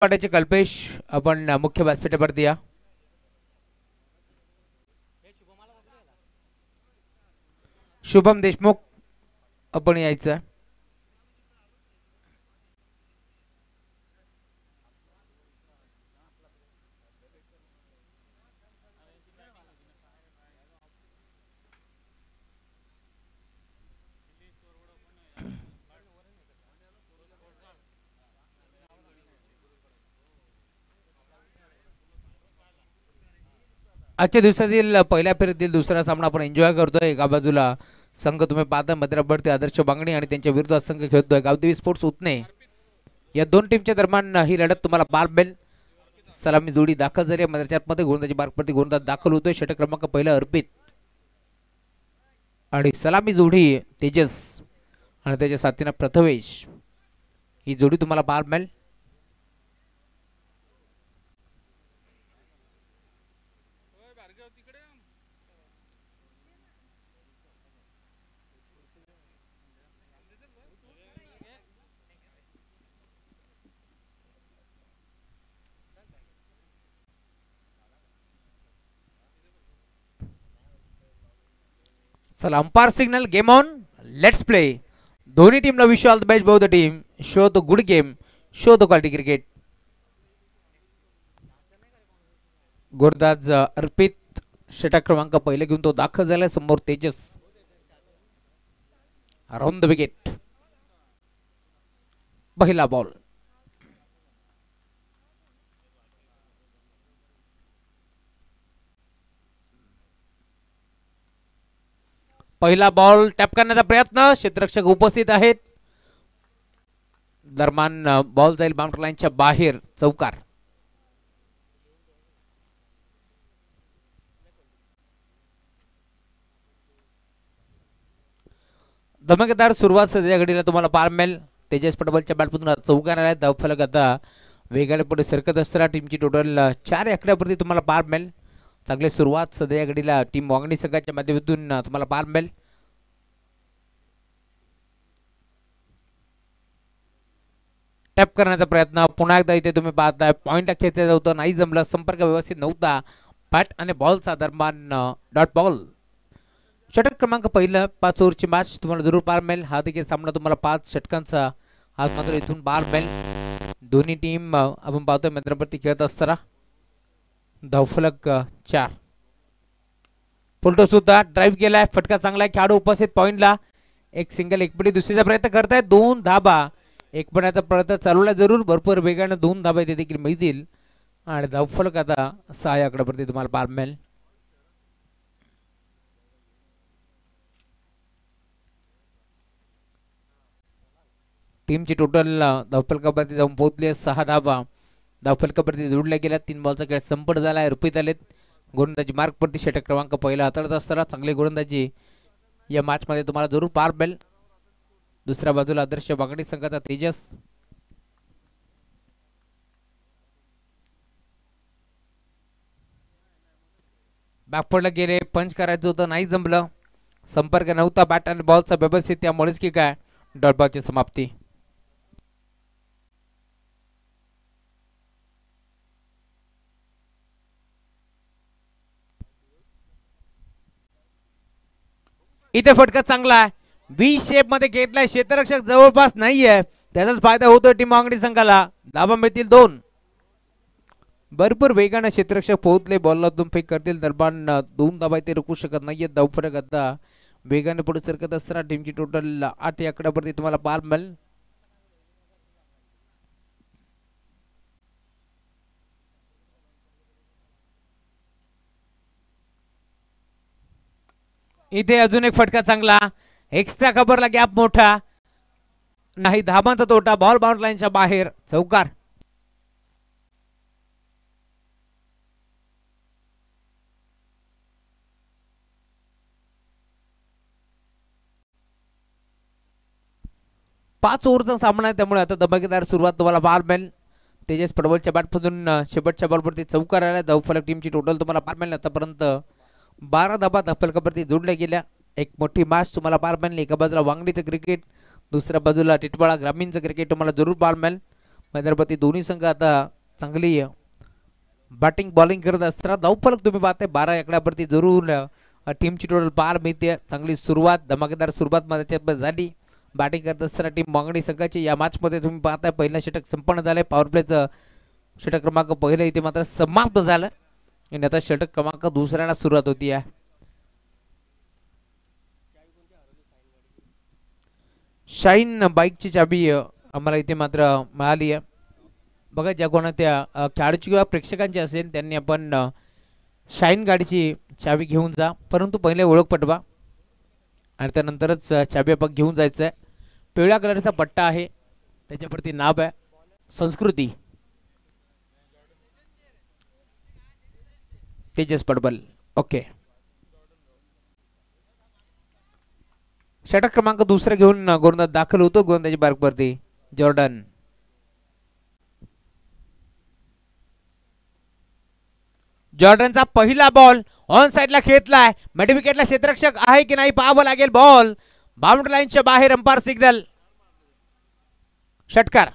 पाट्याचे कल्पेश आपण मुख्य व्यासपीठावरती या. शुभम देशमुख आपण यायचं. आजच्या दिवसातील पहिल्या फेरीतील दुसरा सामना आपण एन्जॉय करतोय. एका बाजूला संघ तुम्ही पाहता मद्राभरती आदर्श बांगणी आणि त्यांच्या विरुद्ध संघ खेळतोय गावदेवी स्पोर्ट्स उतने. या दोन टीमच्या दरम्यान ही लढत तुम्हाला बारबेल सलामी जोडी दाखल झाली आहे. मद्राच्या आतमध्ये गोलंदाजी मार्गप्रती गोलंदाज दाखल होतोय. षटक क्रमांक पहिला अर्पित आणि सलामी जोडी तेजस आणि त्याच्या साथीनं प्रथमेश. ही जोडी तुम्हाला बारबेल. चला umpire signal game on let's play. दोन्ही टीमला wish all the best. Both the team show the good game, show the quality cricket. गोलंदाज अर्पित षटक क्रमांक पहिले घेऊन तो दाखल झालाय. समोर तेजस अराउंड द विकेट. पहिला बॉल. पहिला बॉल टॅप करण्याचा प्रयत्न. क्षेत्ररक्षक उपस्थित आहेत. दरम्यान बॉल जाईल बाउंड्री लाईनच्या बाहेर. चौकार. धमाकेदार सुरुवात सध्या घडीला तुम्हाला पार मिळेल. तेजस पटबलच्या बॅटमधून चौकार आला. धावफलक आता वेगाने पुढे सरकत असताना टीमची टोटल 4 आकड्यावरती तुम्हाला पार मिळेल. चांगली सुरुवात सध्या घडीला टीम वांगणी संघाच्या माध्यमातून तुम्हाला पार मिळेल. टॅप करण्याचा प्रयत्न पुन्हा एकदा इथे तुम्ही पाहताय. पॉइंट खेचायचं होतं, नाही जमलं. संपर्क व्यवस्थित नव्हता. बॅट आणि बॉलचा दरम्यान डॉट बॉल. षटक क्रमांक पहिलं 5 ओव्हरची मॅच तुम्हाला जरूर पार मिळेल. हा देखील सामना तुम्हाला 5 षटकांचा आज मात्र इथून पार मिळेल. दोन्ही टीम आपण पाहतोय मध्यप्रती खेळत असताना. धावफलक 4. फुलटो सुद्धा ड्राईव्ह केलाय. फटका चांगला आहे. खेळाडू उपस्थित पॉइंटला. एक सिंगल एकपटी दुसरीचा प्रयत्न करतायत. 2 धाबा. एक पण्याचा प्रयत्न चालवला जरूर. भरपूर वेगाने 2 धाबा इथे देखील मिळतील आणि धावफलक आता 6 आकड्यावरती तुम्हाला पार मिळेल. टीमची टोटल धावफलकावरती जाऊन पोहोचली 6 धाबा. धावफलकावरती जोडल्या गेल्या. 3 बॉलचा खेळ संपट झाला आहे. रुपये आलेत. गोलंदाजी मार्गप्रती षटक क्रमांक पहिला हाताळत असताना चांगली गोलंदाजी या मॅच मध्ये तुम्हाला जरूर पार मिळेल. दुसऱ्या बाजूला आदर्श बांगडी संघाचा तेजस. बॅकफोर्डला गेले. पंच करायचं होतं, नाही जमलं. संपर्क नव्हता बॅट आणि बॉलचा व्यवस्थित. त्यामुळेच की काय डॉट बॉलची समाप्ती. इथे फटका चांगला आहे. बी शेप मध्ये घेतलाय. क्षेत्ररक्षक जवळपास नाहीये. त्याचाच फायदा होतोय टीम वांगडी संघाला. धाबा मिळतील 2. भरपूर वेगाने क्षेत्ररक्षक पोहोचले. बॉलला फेक करतील. दरम्यान 2 धाबा इथे रोखू शकत नाहीये. धावफलक आता वेगाने पुढे सरकत असताना टीमची टोटल 8 आकड्यावरती तुम्हाला पार मिळेल. इथे अजून एक फटका चांगला. एक्स्ट्रा कव्हरला गॅप मोठा नाही. धाबांचा तोटा. बॉल बाउंड्री लाईनच्या बाहेर. चौकार. पाच ओव्हरचा सामना आहे. त्यामुळे आता धमाकेदार सुरुवात तुम्हाला पार मिळेल. तेजस पडवलच्या बॅटमधून शेवटच्या बॉलवरती चौकार आला. धावफलक टीमची टोटल तुम्हाला पार मिळेल. आतापर्यंत 12 धाबा धावफलकावरती जोडल्या गेल्या. एक मोठी मॅच तुम्हाला पार मिळेल. एका बाजूला वांगडीचं क्रिकेट, दुसऱ्या बाजूला टिटवाळा ग्रामीणचं क्रिकेट तुम्हाला जरूर पार मिळेल. मैदानावरती दोन्ही संघ आता चांगली बॅटिंग बॉलिंग करत असताना धावफलक तुम्ही पाहताय 12 आकड्यावरती जरूर टीमची टोटल पार मिळते. चांगली सुरुवात धमाकेदार सुरुवात मध्ये झाली बॅटिंग करत असताना टीम मागणी संघाची. या मॅच मध्ये तुम्ही पाहताय पहिलं षटक संपन्न झालंय. पॉवर प्लेचं षटक क्रमांक पहिलं इथे मात्र समाप्त झालं आणि आता षटक क्रमांक दुसऱ्याला सुरुवात होती आहे. शाईन बाईकची चाबी आम्हाला इथे मात्र मिळाली आहे. बघा ज्या कोणत्या खेळाडूची किंवा प्रेक्षकांची असेल त्यांनी आपण शाईन गाडीची चावी घेऊन जा, परंतु पहिले ओळख पटवा आणि त्यानंतरच चाबी आपण घेऊन जायचं आहे. पिवळ्या कलरचा पट्टा आहे त्याच्यावरती नाव आहे संस्कृती तेजस पडबल. ओके षटक क्रमांक दुसरा घेऊन गोलंदाज दाखल होतो. गोलंदाजी मार्कवरती जॉर्डन. जॉर्डनचा पहिला बॉल ऑन साइडला खेचलाय. मिड विकेटला क्षेत्ररक्षक आहे की नाही पाहावं लागेल. बॉल बाउंड्री लाईनच्या बाहेर. अंपायर सिग्नल षटकार.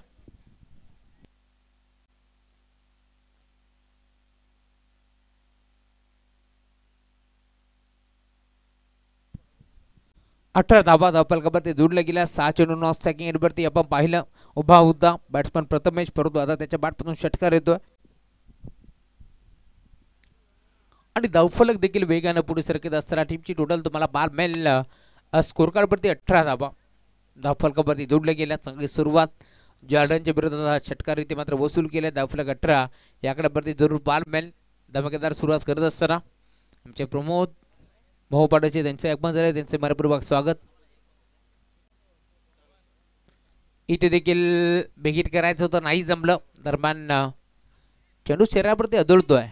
अठरा धावा धावफलकावरती जोडल्या गेल्या. 6 चेंडू 9 सेकंड वरती आपण पाहिलं उभा होता बॅट्समन प्रथमेश, परंतु आता त्याच्या बॅटमधून षटकार येतोय आणि धावफलक देखील वेगाने पुढे सरकत असताना टीमची टोटल तुम्हाला 12 मेल स्कोर कार्ड वरती 18 धावा धावफलकावरती जोडल्या गेल्या. चांगली सुरुवात जॉर्डनच्या विरोधात षटकार इथे मात्र वसूल केले. धावफलक 18 याकड्यावरती जरूर 12 मेल धमाकेदार सुरुवात करत असताना आमचे प्रमोद मोहपाडाचे त्यांचे आगमन झाले. त्यांचे मनपूर्वक स्वागत. इथे देखील बेगीट करायचं होतं नाही जमलं. दरम्यान चेंडू शरीरावरती आदळतोय.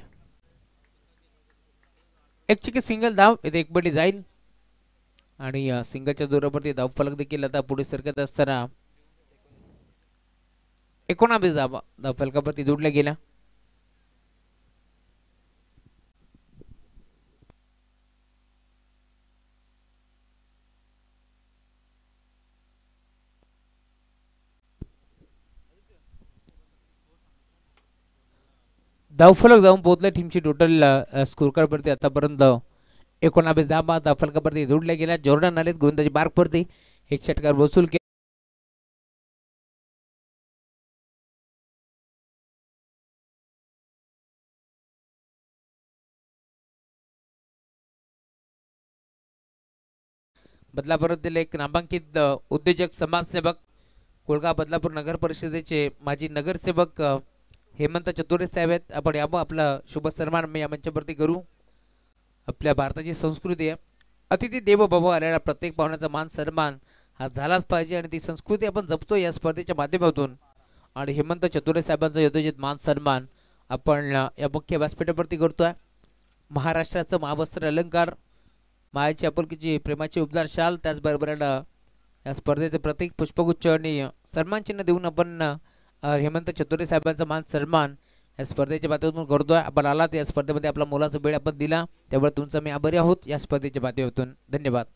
एक चिकी सिंगल धाव इथे एक बडी जाईल आणि सिंगलच्या जोरावरती धावफलक देखील आता पुढे सरकत असताना 19 धावा धावफलकावरती जोडल्या गेल्या. धावफलक जाऊन पोहोचले. टीमची टोटल स्कोर कार्ड वरती आतापर्यंत 19 धावा धावफलकावरती जोडल्या गेल्या. जॉर्डन आलेत गोलंदाजी मार्कवरती एक षटकार वसूल केला. बदलापूरातील एक नामांकित उद्योजक समाजसेवक कोळगाव बदलापूर नगर परिषदेचे माजी नगरसेवक हेमंत चतुरे साहेब आहेत. आपण यावं आपला शुभ सन्मान मी या मंचावरती करू. आपल्या भारताची संस्कृती आहे अतिथी देवो भव आलेला प्रत्येक पाहुण्याचा मान सन्मान हा झालाच पाहिजे आणि ती संस्कृती आपण जपतो या स्पर्धेच्या माध्यमातून. आणि हेमंत चतुरे साहेबांचा योजित मान सन्मान आपण या मुख्य व्यासपीठावरती करतोय. महाराष्ट्राचं महावस्त्र अलंकार मायाची आपुलकीची प्रेमाची उबदार शाल त्याचबरोबर या स्पर्धेचे प्रतीक पुष्पगुच्छ आणि सन्मान चिन्ह देऊन आपण हेमंत चतुरे साहेबांचा मान सन्मान या स्पर्धेच्या माध्यमातून करतोय. आपण आलात या स्पर्धेमध्ये आपला मोलाचा वेळ आपण दिला त्यामुळे तुमचा मी आभारी आहोत या स्पर्धेच्या माध्यमातून. धन्यवाद.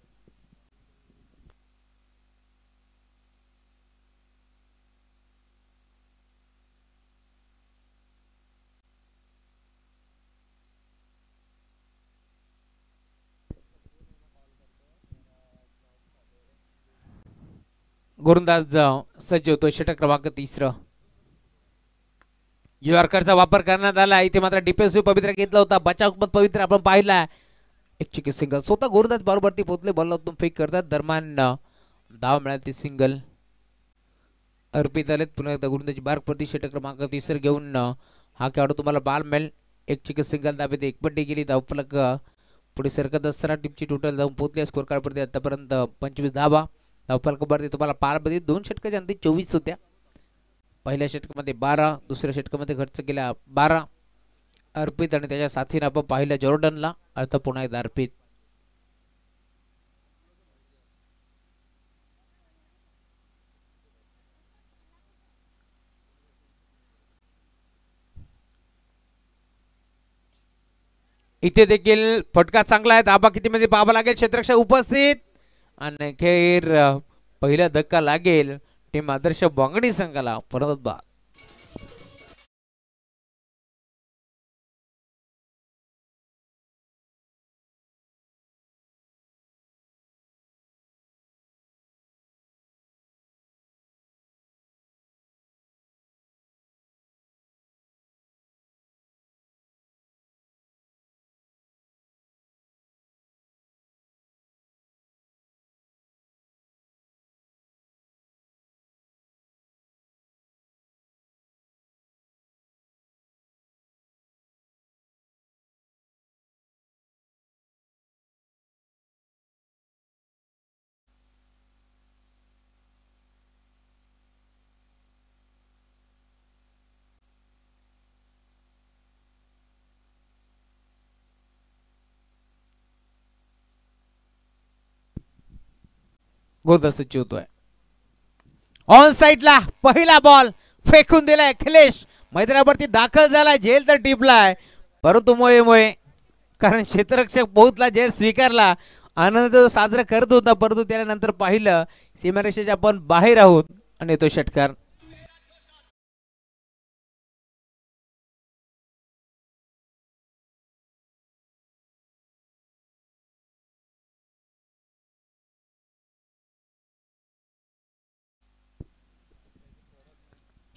गोलंदाज सज्ज होतो. षटक क्रमांक 3 यॉर्करचा वापर करण्यात आला. इथे मात्र डिफेन्सिव्ह पवित्रा घेतला होता. बचाव पवित्रा आपण पाहिला. एक चिकी सिंगल स्वतः गोलंदाज बॉलवरती पोहोचले. बॉलवरून फेक करतात. दरम्यान धाव मिळाली ती सिंगल अर्पित झालेत. पुन्हा एकदा गोलंदाजी मार्कवरती षटक क्रमांक 3 घेऊन हा खेळाडू तुम्हाला बाल मिळेल. एक चिकी सिंगल धावेत एक पट्टी गेली. धावफलक पुढे सरकत असताना टीमची टोटल जाऊन पोहोचली स्कोर कार्डवरती आतापर्यंत 25 धावा धावफलकावरती तुम्हाला पारमध्ये 2 षटकाच्या अंती 24 होत्या. पहिल्या षटकामध्ये 12 दुसऱ्या षटकामध्ये खर्च केला 12 अर्पित आणि त्याच्या साथीने आपण पाहिलं जॉर्डनला अर्थ पुन्हा एकदा अर्पित. इथे देखील फटका चांगला आहे. धाबा किती मध्ये पाहावा लागेल. क्षेत्ररक्षक उपस्थित आणि खेर पहिला धक्का लागेल टीम आदर्श बांगडी संघाला. परत बाद गोलंदाज होतोय. ऑन साइडला पहिला बॉल फेकून दिलाय. अखिलेश मैदानावरती दाखल झालाय. झेल तर टिपलाय परंतु मोये मोये, कारण क्षेत्ररक्षक बहुतला झेल स्वीकारला. आनंद साजरा करत होता परंतु त्यानंतर पाहिलं सीमारेषेच्या आपण बाहेर आहोत आणि तो षटकार.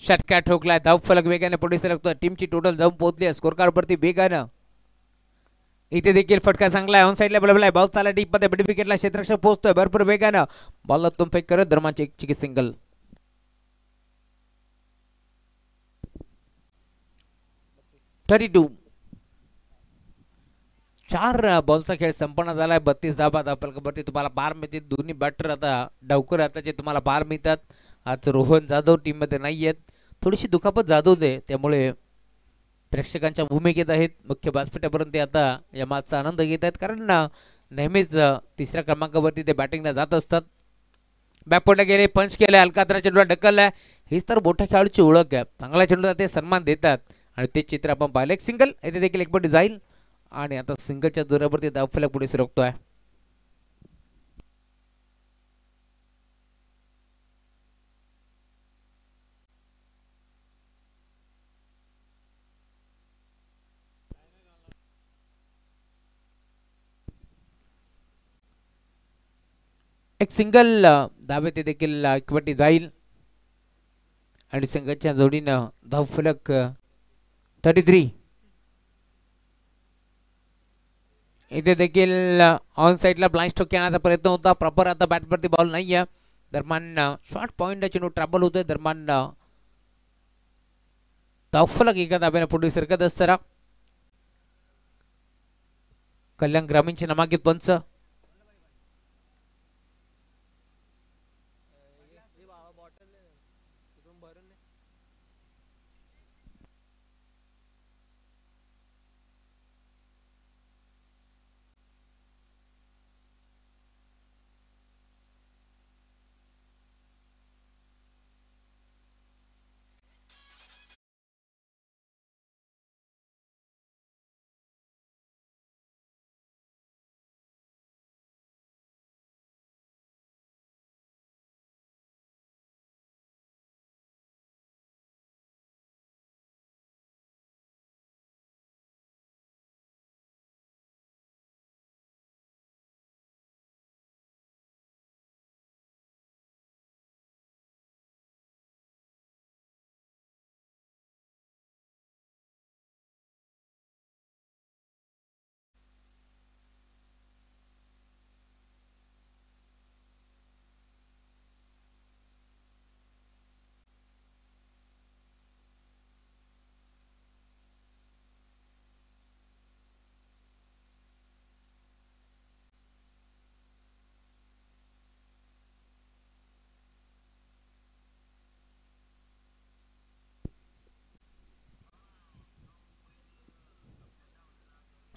षटकार ठोकलाय. धावफलक वेगाने पुढे सरकतो. टीमची टोटल धाव पोहोचली स्कोर कार्ड वरती वेगानं. इथे देखील फटका चांगला आहे. ऑन साइडला बलवलाय. बॉल चालला डीप मध्ये. बडी विकेटला क्षेत्ररक्षक पोहोचतोय भरपूर वेगानं. बॉलला तुम फेक करत धर्माची एक सिंगल. चार बॉलचा खेळ संपन्न झालाय. 32 धाबा धावफलकावरती तुम्हाला बार मिळतील. दोन्ही बॅटर आता डावकर हाताचे तुम्हाला बार मिळतात. आज रोहन जाधव टीम मध्ये नाही आहेत. थोडीशी दुखापत जाधव दे त्यामुळे प्रेक्षकांच्या भूमिकेत आहेत. मुख्य व्यासपीठापर्यंत ते आता या मॅचचा आनंद घेत आहेत, कारण नेहमीच तिसऱ्या क्रमांकावरती ते बॅटिंगला जात असतात. बॅकपोर्टला गेले. पंच केले. अलकातरा चेंडूला ढकललाय. हीच तर मोठ्या खेळाडूची ओळख आहे. चांगल्या चेंडूला ते सन्मान देतात आणि ते चित्र आपण पाहिलं. एक सिंगल येथे देखील एक पटी जाईल आणि आता सिंगलच्या जोरावरती धावफलक पुढे सरकतोय. एक सिंगल धावे ते देखील एकवटी जाईल आणि संघाच्या जोडीनं धावफलक 33. इथे देखील ऑन साइडला ब्लाइंड स्ट्रोक येण्याचा प्रयत्न होता. प्रॉपर आता बॅटवरती बॉल नाही आहे. दरम्यान शॉर्ट पॉइंट चेंडू ट्रॅबल होतोय. दरम्यान धावफलक एका धाब्याने पुढे सरकत असताना कल्याण ग्रामीणचे नामांकित पंच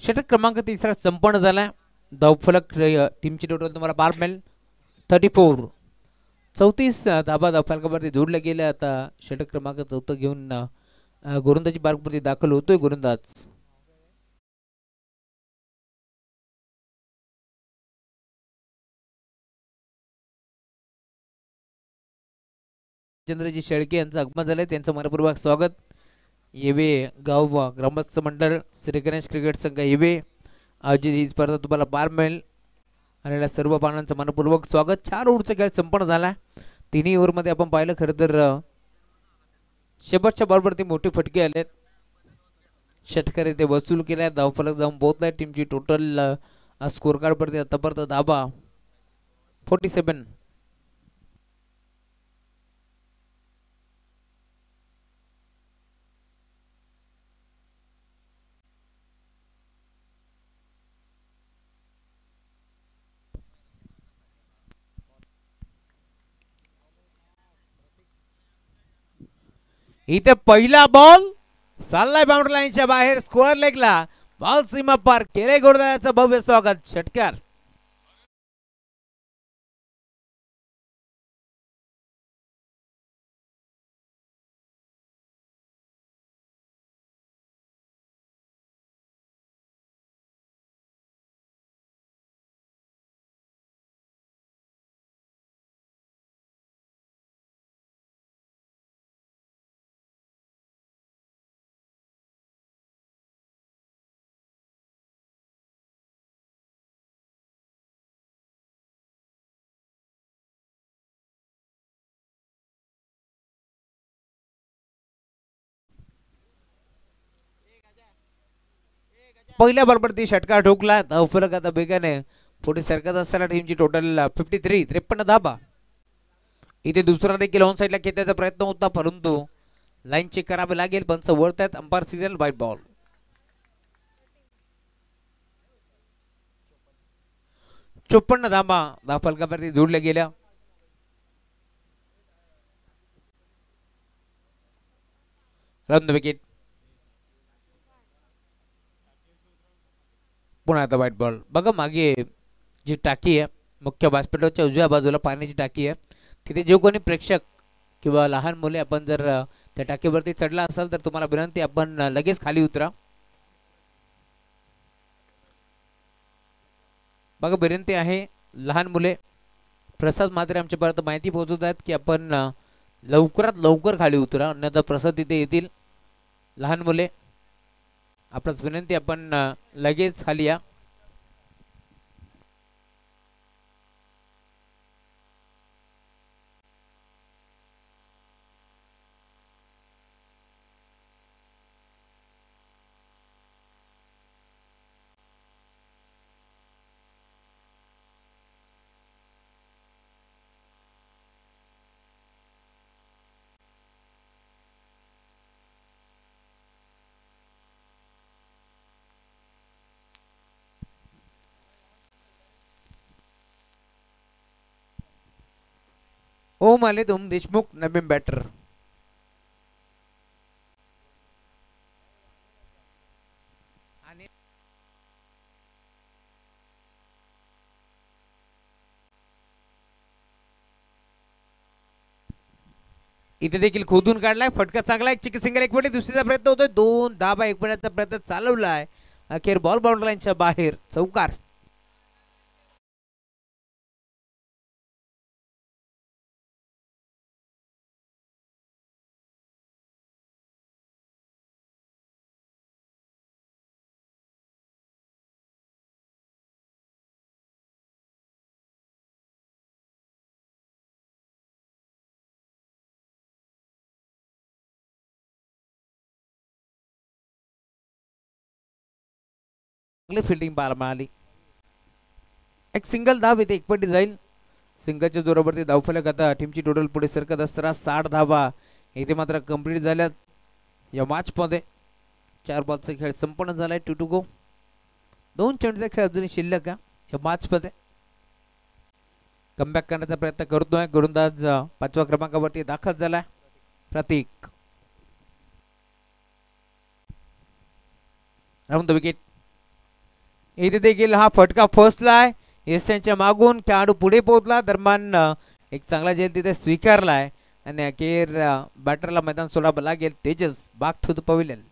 षटक क्रमांक 3 संपन्न झाला. धावफलक टीमची टोटल तुम्हाला बार मिळेल 34. 34 धाबा धावफलकावरती जोडले गेले. आता षटक क्रमांक 4 घेऊन गोलंदाजी मार्गवरती दाखल होतोय गोलंदाज. चंद्रजी शेळके यांचं आगमन झालंय. त्यांचं मनपूर्वक स्वागत. येवे गाव ग्रामस्थ मंडळ श्री गणेश क्रिकेट संघ येवे आयोजित ही स्पर्धा तुम्हाला पार मिळेल. आलेल्या सर्व पानांचं मनपूर्वक स्वागत. 4 ओव्हरचा खेळ संपन्न झाला. 3 ओव्हरमध्ये आपण पाहिलं खरं तर शेवटच्या बॉलवरती मोठे फटके आलेत. षटकार ते वसूल केलाय. धावफलक जाऊन पोहोचलाय. टीमची टोटल स्कोर कार्ड वरती आतापर्यंत धाबा 47. इथे पहिला बॉल चाललाय बाउंड्री लाईनच्या बाहेर. स्क्वेअर लेगला बॉल सीमा पार केले. गोलंदाजाचं भव्य स्वागत. षटकार पहिल्या बॉलवरती षटकार ठोकला. धावफलक आता वेगाने पुढे सरकत असताना टीमची टोटल 53 धाबा. इथे दुसरा देखील ऑन साईडला खेळण्याचा प्रयत्न होता परंतु लाईन चेक करावे लागेल. पंच वळतात. Umpire signal white ball. 54 धाबा धावफलकावरती जोडल्या गेल्या. Run wicket. पुन्हा आता व्हाईट बॉल. बघा मागे जी टाकी आहे मुख्य व्यासपीठाच्या उजव्या बाजूला पाण्याची टाकी आहे. तिथे जे कोणी प्रेक्षक किंवा लहान मुले आपण जर त्या टाकीवरती चढला असाल तर तुम्हाला विनंती आपण लगेच खाली उतरा. बघा विनंती आहे लहान मुले. प्रसाद मात्रे आमच्यापर्यंत माहिती पोहोचवत आहेत की आपण लवकरात लवकर खाली उतरा अन्यथा प्रसाद तिथे येतील. लहान मुले आपणास विनंती आपण लगेच खाली या. ओम आले ओम देशमुख नवीन बॅटर. इथे देखील खोदून काढलाय. फटका चांगला. एक चिकी सिंगल एक दुसरीचा प्रयत्न होतोय. 2 धाबा एक प्रयत्न चालवलाय. अखेर बॉल बाउंड्री लाईनच्या बाहेर. चौकार. 'फिल्डिंग पाहायला मिळाली. एक सिंगल धाव इथे एकपट्टी जाईल. सिंगलच्या जोरावरती धावफलक आता टीमची टोटल पुढे सरकत असताना 60 धावा इथे मात्र कंप्लीट झाल्यात या मॅच मध्ये. 4 बॉलचा खेळ संपन्न झालाय. 2 गो. 2 चेंडूचा खेळ अजूनही शिल्लक आहे या मॅच मध्ये. कमबॅक करण्याचा प्रयत्न करतोय गोलंदाज 5व्या क्रमांकावरती दाखल झालाय प्रतीक. Round the wicket. इथे देखील हा फटका फसलाय. एसच्या मागून खेळाडू पुढे पोहोचला दरम्यान एक चांगला झेल तिथे स्वीकारलाय आणि अखेर बॅटरला मैदान सोडावं लागेल. Tejas back to the pavilion.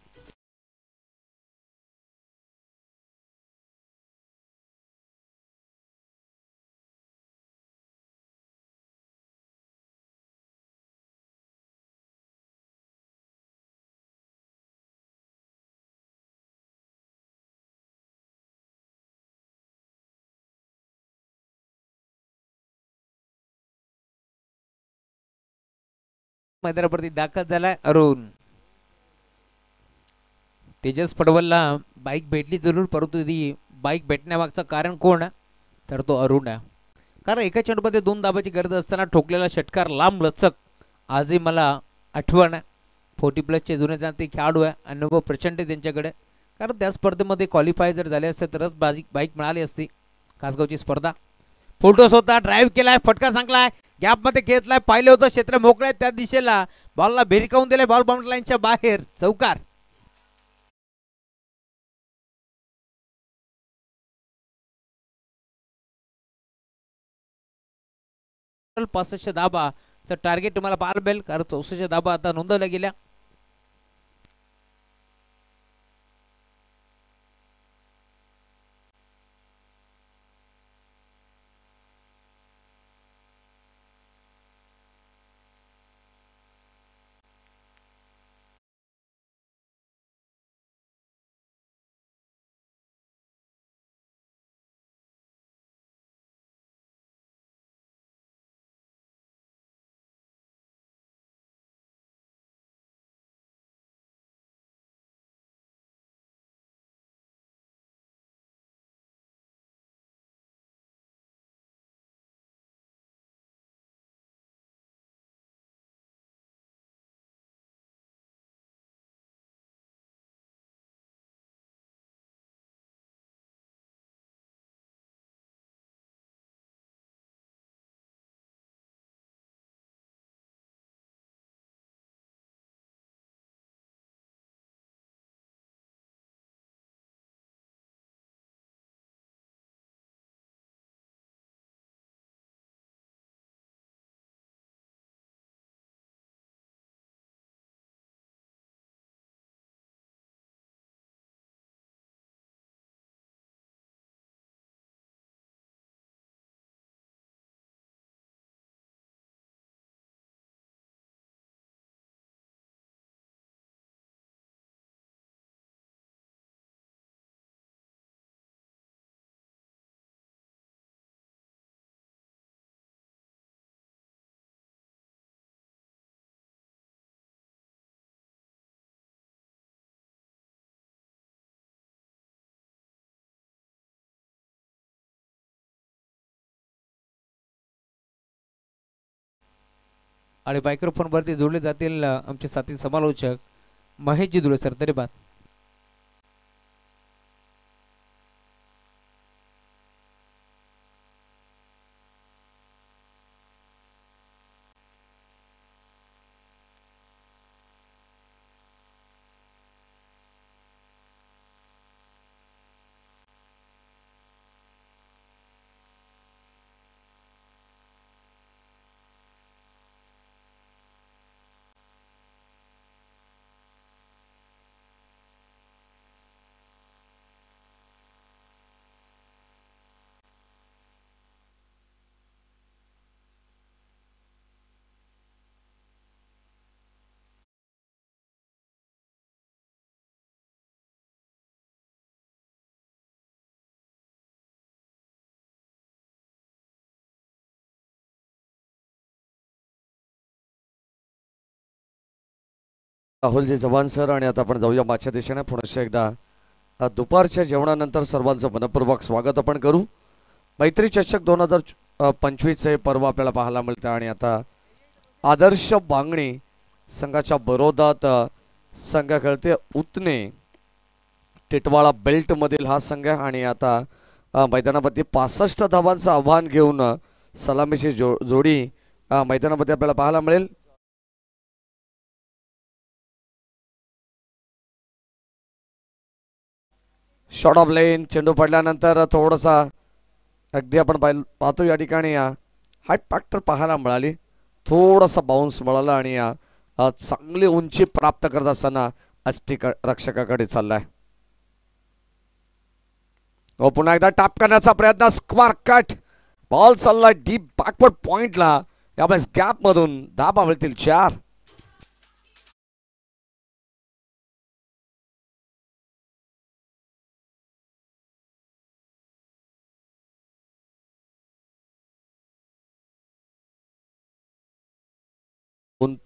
मैदानावरती दाखल झालाय अरुण. तेजस पडवलला बाईक भेटली जरूर परंतु ती बाईक भेटण्यामागचं कारण कोण आहे तर तो अरुण आहे. कारण एका चेंडूमध्ये 2 धाबाची गरज असताना ठोकलेला षटकार लांब लचक आजही मला आठवण आहे. 40+ जुने जाणते खेळाडू आहे. अनुभव प्रचंड त्यांच्याकडे. कारण त्या स्पर्धेमध्ये क्वालिफाय जर झाले असते तरच बाईक मिळाली असती. कासगावची स्पर्धा. फोटोस होता. ड्राईव्ह केलाय. फटका सांगलाय. गॅप मध्ये घेतलाय. पाहिलं होतं क्षेत्र मोकळे त्या दिशेला. बॉलला भिरकावून दिले. बॉल बाउंड्री लाईनच्या बाहेर. चौकार. 65 धाबाचं टार्गेट तुम्हाला पाहायला मिळेल कारण 64 धाबा आता नोंदवल्या गेल्या. आणि मायक्रोफोन वरती जोडले जातील आमचे साथी समालोचक महेशजी धुळे सर. तरी बात राहुलजी चव्हाण सर. आणि आता आपण जाऊया मागच्या दिशेने. पुन्हा एकदा दुपारच्या जेवणानंतर सर्वांचं मनपूर्वक स्वागत आपण करू. मैत्री चषक 2025 हे पर्व आपल्याला पाहायला मिळतं. आणि आता आदर्श बांगणी संघाच्या बरोदात संघ खेळते उतने टिटवाळा बेल्ट मधील हा संघ. आणि आता मैदानामध्ये 65 धावांचं आव्हान घेऊन सलामीची जोडी मैदानामध्ये आपल्याला पाहायला मिळेल. शॉर्ट ऑफ लेन चेंडू पडल्यानंतर थोडासा अगदी आपण पाहतो या ठिकाणी हाईट फॅक्टर पाहायला मिळाली. थोडासा बाउन्स मिळाला आणि चांगली उंची प्राप्त करत असताना अस्टिक रक्षकाकडे चाललाय. व पुन्हा एकदा टॅप करण्याचा प्रयत्न. स्क्वार कट बॉल चाललाय डीप बॅकवर्ड पॉइंटला. यावेळेस गॅप मधून धाबा मिळतील 4.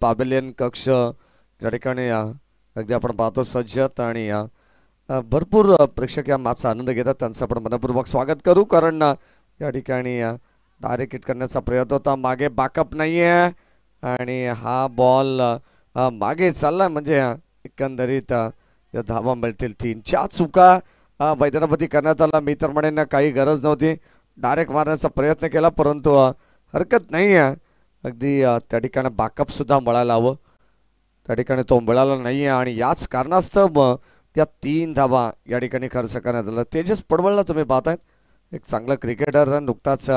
पॅव्हिलियन कक्ष या ठिकाणी अगदी आपण पाहतो सज्जत. आणि भरपूर प्रेक्षक या मॅचचा आनंद घेतात. त्यांचं आपण मनपूर्वक स्वागत करू. कारण या ठिकाणी डायरेक्ट हिट करण्याचा प्रयत्न होता. मागे बॅकअप नाहीये आणि हा बॉल मागे चालला. म्हणजे एकंदरीत धावा मिळतील 3. 4 चुका मैदानामध्ये करण्यात आला. मी तर म्हणेन काही गरज नव्हती. डायरेक्ट मारण्याचा प्रयत्न केला परंतु हरकत नाही आहे. अगदी त्या ठिकाणी बॅकअप सुद्धा मिळायला हवं. त्या ठिकाणी तो मिळाला नाही आहे. आणि याच कारणास्तव या 3 धावा या ठिकाणी खर्च करण्यात आला. तेजस पडवळला तुम्ही पाहतायत एक चांगला क्रिकेटर. नुकताच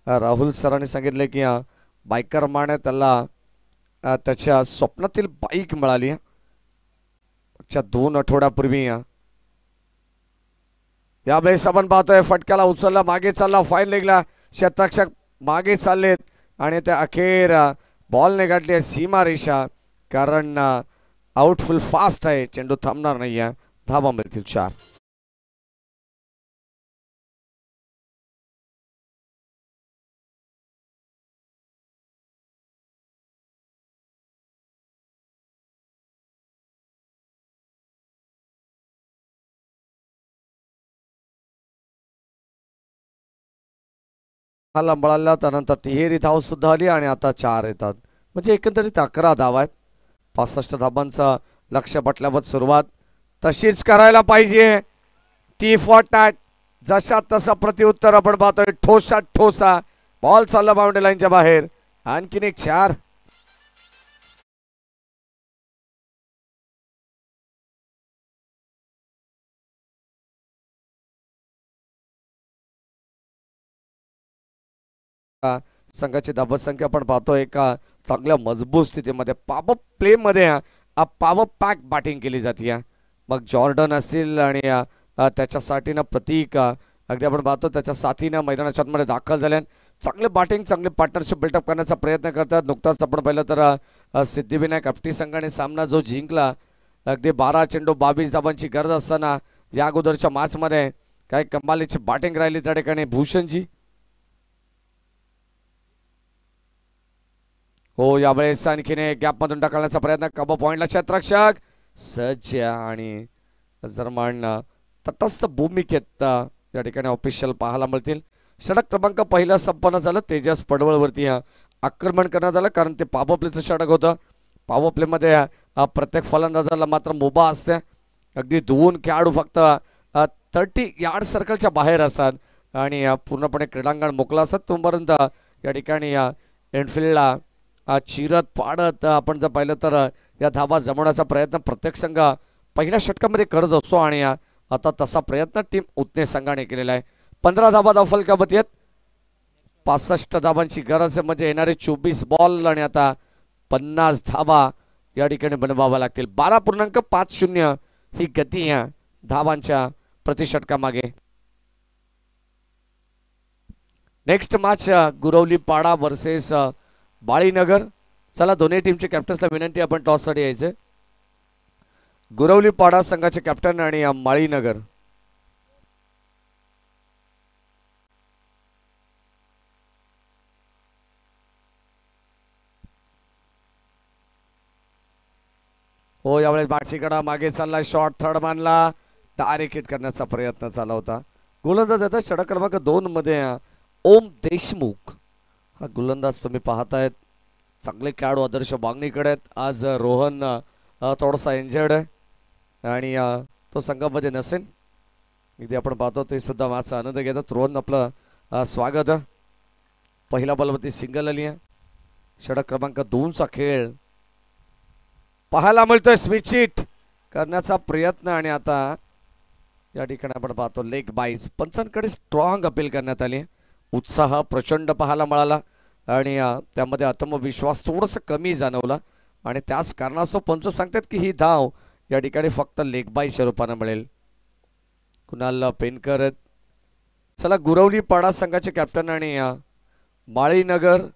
राहुल सरांनी सांगितले की बायकर माने त्याला त्याच्या स्वप्नातील बाईक मिळाली. 2 आठवड्यापूर्वी यावेळेस आपण पाहतोय फटक्याला उचलला. मागे चालला. फाईन लेगला शतरक्षक मागे चाललेत. आणि त्या अखेर बॉलने गाठली आहे सीमा रेषा. कारण आउटफुल फास्ट आहे. चेंडू थांबणार नाही आहे. धावा मिळतील 4. मिळाला त्यानंतर तिहेरी धाव सुद्धा आली. आणि आता 4 येतात. म्हणजे एकंदरीत 11 धावा आहेत. 65 धावांचा लक्ष्य पटल्यावर सुरुवात तशीच करायला पाहिजे. टी फॉर टॅट जशा तसा प्रत्युत्तर आपण पाहतोय. ठोसा ठोसा बॉल चालला बाउंड्री लाईनच्या बाहेर. आणखीन एक 4. संघाची धावसंख्या आपण पाहतोय एका चांगल्या मजबूत स्थितीमध्ये. पॉवर प्ले मध्ये पॉवर पॅक बॅटिंग केली जाते. मग जॉर्डन असतील आणि त्याच्यासाठी ना प्रतीक अगदी आपण पाहतो त्याच्या साथीनं मैदानाच्या आतमध्ये दाखल झाले. चांगले बॅटिंग चांगले पार्टनरशिप बिल्डअप करण्याचा प्रयत्न करतात. नुकताच आपण पाहिलं तर सिद्धिविनायक आपटी संघाने सामना जो जिंकला अगदी 12 चेंडू 22 धावांची गरज असताना या अगोदरच्या मॅचमध्ये काही कमालीची बॅटिंग राहिली त्या ठिकाणी भूषणजी. हो यावेळेस आणखीन गॅप मधून टाकण्याचा प्रयत्न. कबा पॉइंटला क्षेत्ररक्षक सज्ज. आणि जर्मन तटस्थ भूमिकेत या ठिकाणी ऑफिशियल पाहायला मिळतील. षटक क्रमांक पहिला संपन्न झालं. तेजस पडवळवरती आक्रमण करण्यात आलं, कारण ते पॉवर प्लेचं षटक होतं. पॉवर प्लेमध्ये प्रत्येक फलंदाजाला मात्र मुभा असते. अगदी 2 खेळाडू फक्त 30 यार्ड सर्कलच्या बाहेर असतात आणि पूर्णपणे क्रीडांगण मोकळं असतात. तोपर्यंत या ठिकाणी एनफिल्डला चिरत पाडत आपण जर पाहिलं तर या धावा जमवण्याचा प्रयत्न प्रत्येक संघ पहिल्या षटकामध्ये करत असतो आणि आता तसा प्रयत्न टीम उतने संघाने केलेला आहे. 15 धावा धावफलकावरती आहेत. 65 धावांची गरज आहे, म्हणजे येणारे 24 बॉल आणि आता 50 धावा या ठिकाणी बनवाव्या लागतील. 12.50 ही गती या धावांच्या प्रतिषटकामागे. नेक्स्ट मॅच गुरवली पाडा वर्सेस बाळीनगर. चला दोन्ही टीमचे कॅप्टन्सला विनंती, आपण टॉससाठी यायचे. गुरवली पाडा संघाचे कॅप्टन आणि माळीनगर. हो, यावेळेस बाटशीकडा मागे चालला, शॉट थर्ड मानला, डायरेक्ट हिट करण्याचा प्रयत्न चालला होता. गोलंदाज येतात षटक क्रमांक 2 मध्ये ओम देशमुख. हा गोलंदाज तुम्ही पाहतायत, चांगले खेळाडू आदर्श बांगणीकडे आहेत. आज रोहन थोडासा इंजर्ड आहे आणि तो संघामध्ये नसेल. इथे आपण पाहतो ते सुद्धा माझा आनंद घेतात. रोहन आपलं स्वागत. पहिल्या बॉलवरती सिंगल आली आहे. षटक क्रमांक 2चा खेळ पाहायला मिळतोय. स्विचिट करण्याचा प्रयत्न आणि आता या ठिकाणी आपण पाहतो लेग बाईज. पंचांकडे स्ट्रॉंग अपील करण्यात आली. उत्साह प्रचंड पाहायला मिळाला आणि त्यामध्ये आत्मविश्वास थोडंसं कमी जाणवला आणि त्याच कारणास्तव पंच सांगतात की ही धाव या ठिकाणी फक्त लेग बाईच्या रूपाने मिळेल. कुणाल पेनकर आहेत. चला गुरवली पाडा संघाचे कॅप्टन आणि माळीनगर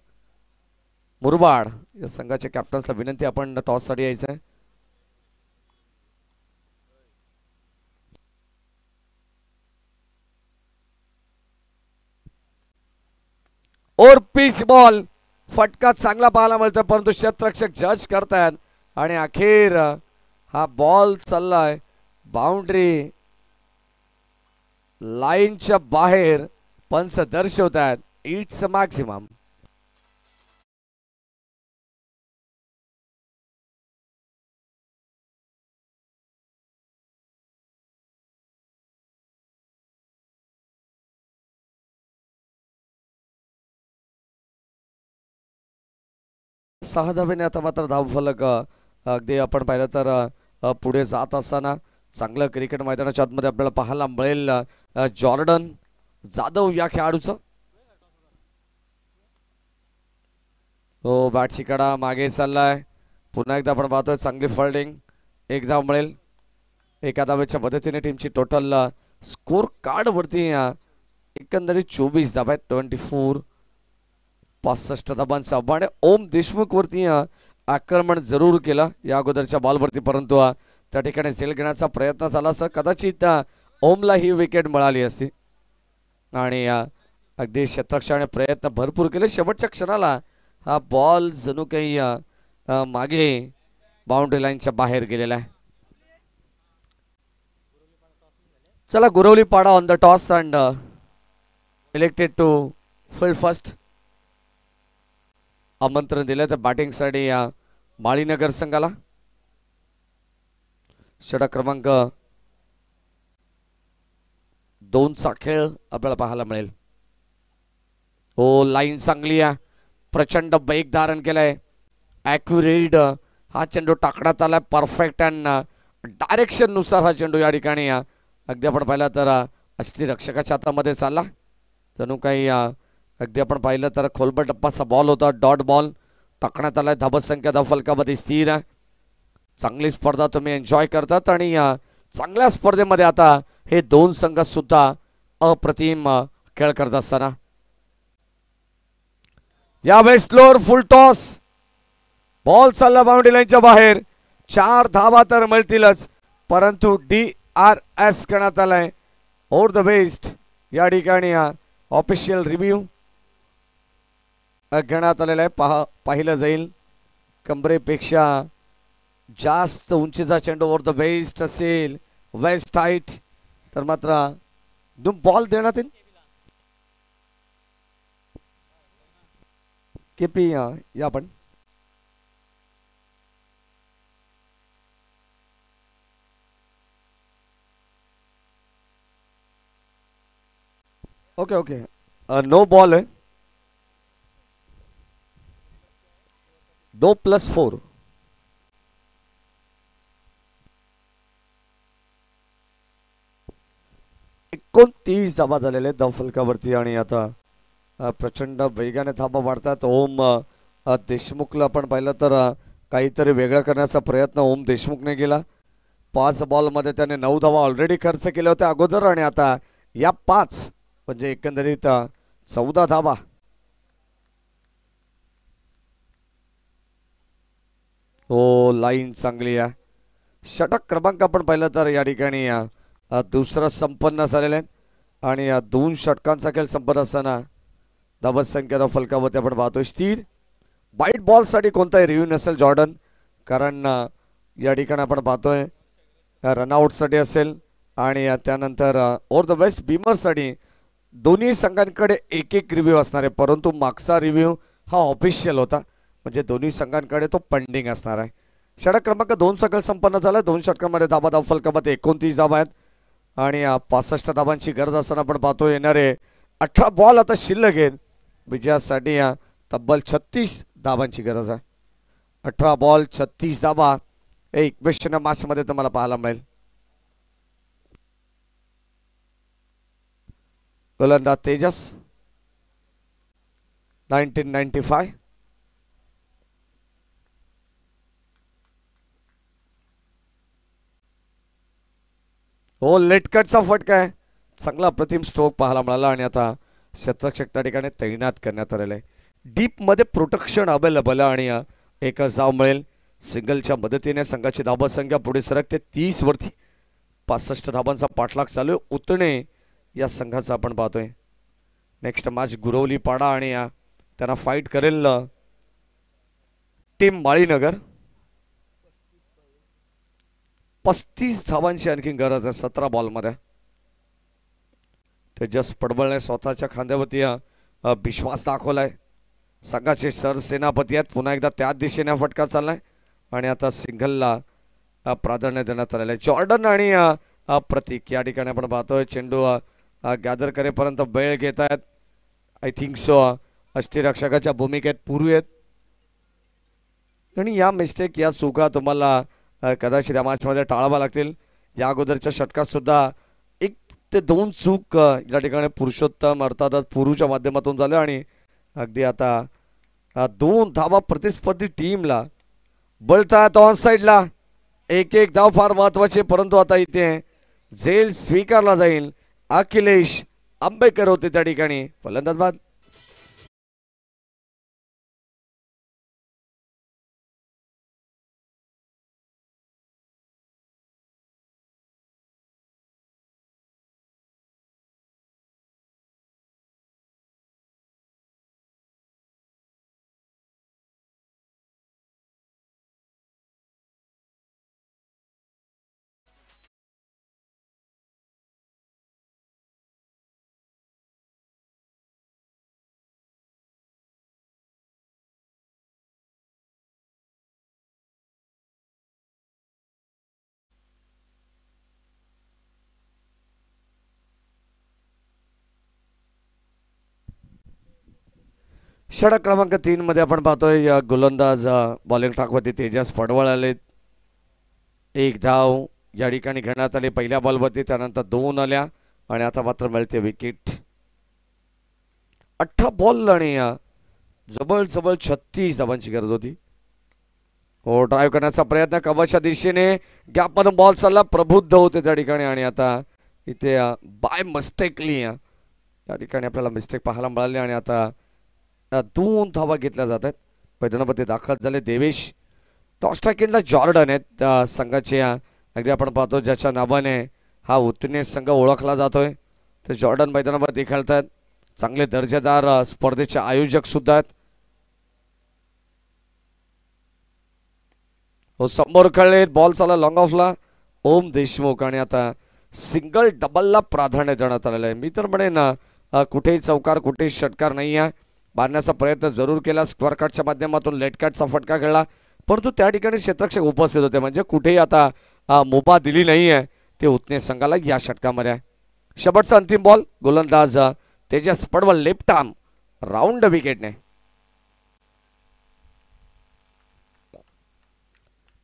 मुरबाड या संघाच्या कॅप्टन्सला विनंती, आपण टॉससाठी यायचं आहे. और पिच बॉल फटका चांगला पाहायला मिळतो, परंतु क्षेत्ररक्षक जज करतायत आणि अखेर हा बॉल चाललाय बाउंड्री लाईनच्या बाहेर. पंच दर्शवतात इट्स मॅक्सिमम. सहा धावेने आता मात्र धावफलक अगदी आपण पाहिलं तर पुढे जात असताना चांगलं क्रिकेट मैदानाच्या आतमध्ये आपल्याला पाहायला मिळेल. जॉर्डन जाधव या खेळाडूचं तो बॅटशीकडा मागे चाललाय. पुन्हा एकदा आपण पाहतोय चांगली फिल्डिंग. एक धाव मिळेल. एका धावेच्या मदतीने टीमची टोटल स्कोर कार्ड वरती एकंदरीत 24 धावा आहेत. 24. 65 धाबांचा आव्हान. ओम देशमुख वरती आक्रमण जरूर केला या अगोदरच्या बॉलवरती, परंतु त्या ठिकाणी झेल घेण्याचा प्रयत्न झाला असता कदाचित ओमला ही विकेट मिळाली असती. आणि अगदी क्षेत्ररक्षकाने प्रयत्न भरपूर केले. शेवटच्या क्षणाला हा बॉल जणू काही मागे बाउंड्री लाईनच्या बाहेर गेलेला आहे. चला Guravali Pada won the toss and elected to field first. आमंत्रण दिलं तर बॅटिंगसाठी माळीनगर संघाला. षटक क्रमांक 2चा खेळ आपल्याला पाहायला मिळेल. हो, लाईन चांगली आहे. प्रचंड वेग धारण केलाय. ॲक्युरेट हा चेंडू टाकण्यात आलाय. परफेक्ट अँड डायरेक्शन नुसार हा चेंडू या ठिकाणी अगदी आपण पाहिलं तर अष्टरक्षकाच्या हातामध्ये चालला. जणू काही अगदी आपण पाहिलं तर खोलबट टप्पाचा बॉल होता. डॉट बॉल टाकण्यात आलाय. धावसंख्या धावफलकामध्ये स्थिर आहे. चांगली स्पर्धा तुम्ही एन्जॉय करतात आणि चांगल्या स्पर्धेमध्ये आता हे दोन संघ सुद्धा अप्रतिम खेळ करत असताना यावेळेस स्लोअर फुल टॉस. बॉल चालला बाउंड्री लाईनच्या बाहेर. 4 धावा तर मिळतीलच, परंतु DRS करण्यात आलाय. ओव्हर द बेस्ट या ठिकाणी ऑफिशियल रिव्ह्यू घेण्यात आलेला आहे. पाहिलं जाईल कंबरेपेक्षा जास्त उंचीचा चेंडू ओव्हर द बेस्ट असेल, वेस्ट हाईट, तर मात्र बॉल देण्यात येईल. केपी या आपण. ओके ओके नो बॉल है. 2+4. एकोणतीस धावा झालेले आहेत धाव फलकावरती आणि आता प्रचंड वेगाने धावा वाढतात. ओम देशमुखला आपण पाहिलं तर काहीतरी वेगळं करण्याचा प्रयत्न ओम देशमुखने केला. 5 बॉलमध्ये त्याने 9 धावा ऑलरेडी खर्च केल्या होत्या अगोदर आणि आता या 5 म्हणजे एकंदरीत 14 धावा. हो लाईन चांगली आहे. षटक क्रमांक आपण पाहिलं तर या ठिकाणी दुसरं संपन्न झालेलं आहे आणि 2 षटकांचा खेळ संपन्न असताना धावत संख्या फलकावरती आपण पाहतोय स्थिर. वाईट बॉलसाठी कोणताही रिव्ह्यू नसेल जॉर्डन, कारण या ठिकाणी आपण पाहतोय रनआउटसाठी असेल आणि त्यानंतर ओव्हर द वेस्ट बीमरसाठी दोन्ही संघांकडे एक एक रिव्ह्यू असणार आहे. परंतु मागचा रिव्ह्यू हा ऑफिशियल होता, म्हणजे दोन्ही संघांकडे तो पेंडिंग असणार आहे. षटक क्रमांक 2 चा खेळ संपन्न झाला. 2 षटकांमध्ये धावा धाव फलकामध्ये 29 धावा आहेत आणि 65 धावांची गरज असताना आपण पाहतो येणारे 18 बॉल आता शिल्लक आहेत. विजयासाठी तब्बल 36 धावांची गरज आहे. 18 बॉल 36 धावा हे इक्वेशन मॅच मध्ये तुम्हाला पाहायला मिळेल. गोलंदाज तेजस 1995. हो लेटकटचा फटका आहे. चांगला प्रतिम स्ट्रोक पाहायला मिळाला आणि आता शतरक्षक त्या ठिकाणी तैनात करण्यात आलेला आहे. डीप मध्ये प्रोटेक्शन अवेलेबल आणि एक धाव मिळेल. सिंगलच्या मदतीने संघाची धावा संख्या पुढे सरकते 30 वरती. 65 धावांचा पाठलाग चालू आहे. उतणे या संघाचा आपण पाहतोय. नेक्स्ट मॅच गुरवली पाडा आणि त्यांना फाईट करेल टीम माळीनगर. 35 धावांची आणखी गरज आहे 17 बॉलमध्ये. तेजस पडबळने स्वतःच्या खांद्यावरती विश्वास दाखवलाय. संघाचे सरसेनापती आहेत. पुन्हा एकदा त्याच दिशेने फटका चाललाय आणि आता सिंगलला प्राधान्य देण्यात आलेलं आहे. जॉर्डन आणि प्रतीक या ठिकाणी आपण पाहतोय चेंडू गॅदर करेपर्यंत वेळ घेत आहेत. आय थिंक सो अष्टरक्षकाच्या भूमिकेत पूर्वी आहेत आणि या मिस्टेक या चुका तुम्हाला कदाचित या मॅचमध्ये टाळाव्या लागतील. या अगोदरच्या षटकात सुद्धा 1 ते 2 चूक या ठिकाणी पुरुषोत्तम अर्थातच पुरूच्या माध्यमातून झाले आणि अगदी आता 2 धावा प्रतिस्पर्धी टीमला बळतात ऑन साईडला. एक एक धाव फार महत्वाचे, परंतु आता इथे झेल स्वीकारला जाईल. अखिलेश आंबेकर होते त्या ठिकाणी फलंदाज बाद. षटक क्रमांक 3 मध्ये आपण पाहतोय गोलंदाज बॉलिंग ट्रॅकवरती तेजस पडवळ आले. 1 धाव या ठिकाणी घेण्यात आली पहिल्या बॉलवरती, त्यानंतर 2 आल्या आणि आता मात्र मिळते विकेट. 18 बॉल आणि जवळ 36 धावांची गरज होती. हो ड्राईव्ह करण्याचा प्रयत्न कव्हरच्या दिशेने गॅपमधून बॉल चालला, प्रबुद्ध होते त्या ठिकाणी आणि आता इथे बाय मिस्टेकली या ठिकाणी आपल्याला मिस्टेक पाहायला मिळाली आणि आता 2 धावा घेतल्या जात आहेत. मैदानामध्ये दाखल झाले देवेश. टॉस टाकींगला जॉर्डन आहेत संघाचे. अगदी आपण पाहतो ज्याच्या नावाने हा उत्तीर्ण संघ ओळखला जातोय तर जॉर्डन मैदानामध्ये खेळतात. चांगले दर्जेदार स्पर्धेचे आयोजक सुद्धा आहेत. हो समोर खेळले बॉल चालला लॉंग ऑफला ओम देशमुख आणि आता सिंगल डबलला प्राधान्य देण्यात आलेलं आहे. मी तर म्हणेन कुठेही चौकार कुठेही षटकार नाही आहे. बांधण्याचा प्रयत्न जरूर केला, स्क्वेअर कटच्या माध्यमातून लेट कटचा फटका खेळला, परंतु त्या ठिकाणी क्षेत्ररक्षक उपस्थित होते, म्हणजे कुठेही आता मुभा दिली नाही आहे ते उतने संघाला या षटकामध्ये. शेवटचा अंतिम बॉल, गोलंदाज तेजस पडवळ लेफ्ट आर्म राऊंड विकेटने.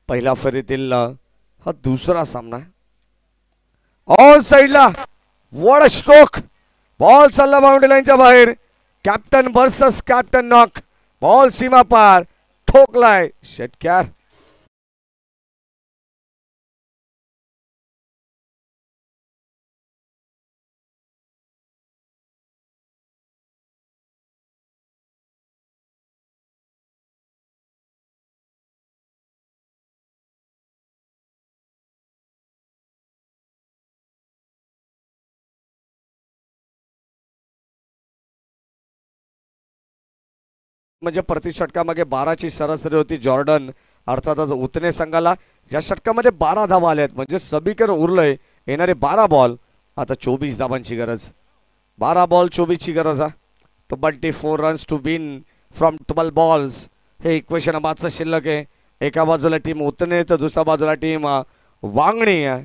पहिल्या फेरीतील हा दुसरा सामना ऑन साइडला. What a stroke. बॉल चालला बाउंड्री लाईनच्या बाहेर. Captain versus captain knock. Ball सीमा पार ठोकलाय षटकार. म्हणजे प्रति षटकामागे 12ची सरासरी होती जॉर्डन अर्थातच उतने संघाला. या षटकामध्ये 12 धावा आल्या आहेत, म्हणजे समीकरण उरलंय. येणारे 12 बॉल आता 24 धावांची गरज. 12 बॉल 24 ची गरज आहे. 24 runs to win from 12 balls हे इक्वेशन मागचं शिल्लक आहे. एका बाजूला टीम उतने तर दुसऱ्या बाजूला टीम वांगणी आहे.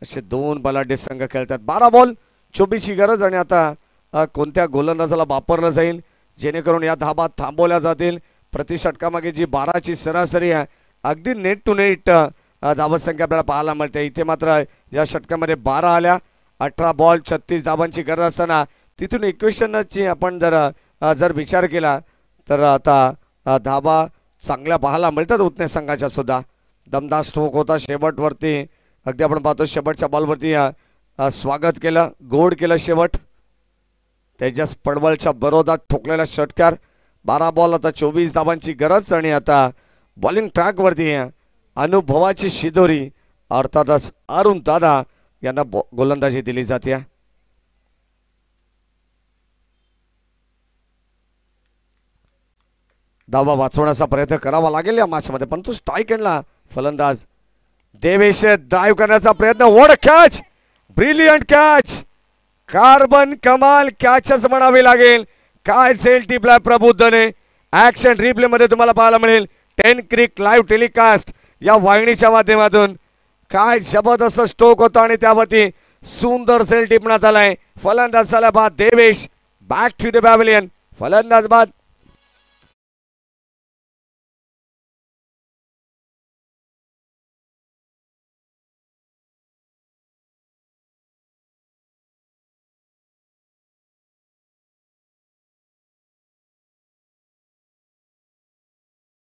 असे दोन बलाढ्य संघ खेळतात. 12 बॉल 24 ची गरज. आणि आता कोणत्या गोलंदाजाला वापरलं जाईल जेणेकरून या धाबा थांबवल्या जातील. प्रति षटकामागे जी 12ची सरासरी आहे अगदी नेट टू नेट धावसंख्या आपल्याला पाहायला मिळते. इथे मात्र या षटकामध्ये 12 आल्या. 18 बॉल 36 धावांची गरज असताना तिथून इक्वेशनची आपण जर विचार केला तर आता धाबा चांगल्या पाहायला मिळतात उतने संघाच्या सुद्धा. दमदार स्ट्रोक होता शेवटवरती. अगदी आपण पाहतो शेवटच्या बॉलवरती स्वागत केलं, गोड केलं शेवट. तेजस पडवळच्या बरोदात ठोकलेला षटकार. 12 बॉल आता 24 धावांची गरज. आणि आता बॉलिंग ट्रॅकवरती अनुभवाची शिदोरी अर्थातच अरुण दादा यांना गोलंदाजी दिली जाते. धावा वाचवण्याचा प्रयत्न करावा लागेल या मॅचमध्ये, पण तो स्ट्राईक एंडला फलंदाज देवेश ड्राईव्ह करण्याचा प्रयत्न. What a catch. Brilliant catch. Carbon कमाल कॅचच म्हणावी लागेल. काय झेल टिपलाय प्रबुद्धने. ऍक्शन रिप्ले मध्ये तुम्हाला पाहायला मिळेल. 10 क्रिक लाईव्ह टेलिकास्ट या वाहिनीच्या माध्यमातून. काय जबरदस्त स्ट्रोक होता आणि त्यावरती सुंदर झेल टिपण्यात आलाय. फलंदाज झाला बाद Devesh. Back to the pavilion. फलंदाज बाद.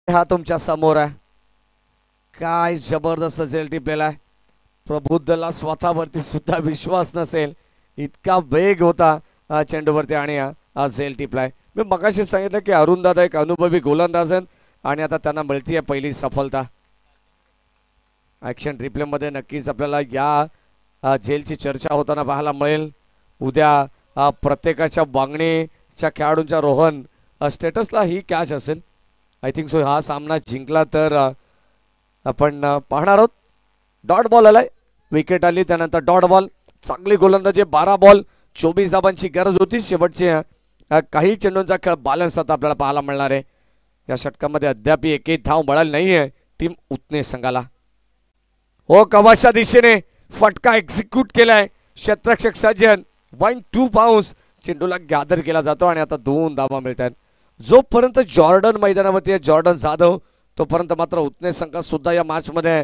हा तुमच्या समोर आहे. काय जबरदस्त झेल टिपलेला. प्रबुद्धला स्वतःवरती सुद्धा विश्वास नसेल इतका वेग होता चेंडूवरती आणि झेल टिपलाय. मी मगाशी सांगितलं की अरुण दादा एक अनुभवी गोलंदाज आहेत आणि आता त्यांना मिळतीये पहिली सफलता. ऍक्शन रिप्ले मध्ये नक्कीच आपल्याला या झेलची चर्चा होताना पाहायला मिळेल. उद्या प्रत्येकाच्या वांगणीच्या खेळाडूंच्या रोहन स्टेटसला ही कॅच असेल. I think so. हा सामना जिंकला तर आपण पाहणार आहोत. डॉट बॉल आलाय. विकेट आली त्यानंतर डॉट बॉल. चांगली गोलंदाजी. 12 बॉल 24 धावांची गरज होती. शेवटचे काही चेंडूंचा खेळ बॅलन्स आता आपल्याला पाहायला मिळणार आहे. या षटकामध्ये अद्याप एकही धाव मिळाली नाहीये टीम उतने संघाला. हो कवाच्या दिशेने फटका एक्झिक्यूट केलाय. क्षेत्ररक्षक सज्जन 1-2 बाउन्स चेंडूला गॅदर केला जातो आणि आता 2 धावा मिळतात. जोपर्यंत जॉर्डन मैदानावरती आहे जॉर्डन जाधव तोपर्यंत मात्र उतने संघ सुद्धा या मॅच मध्ये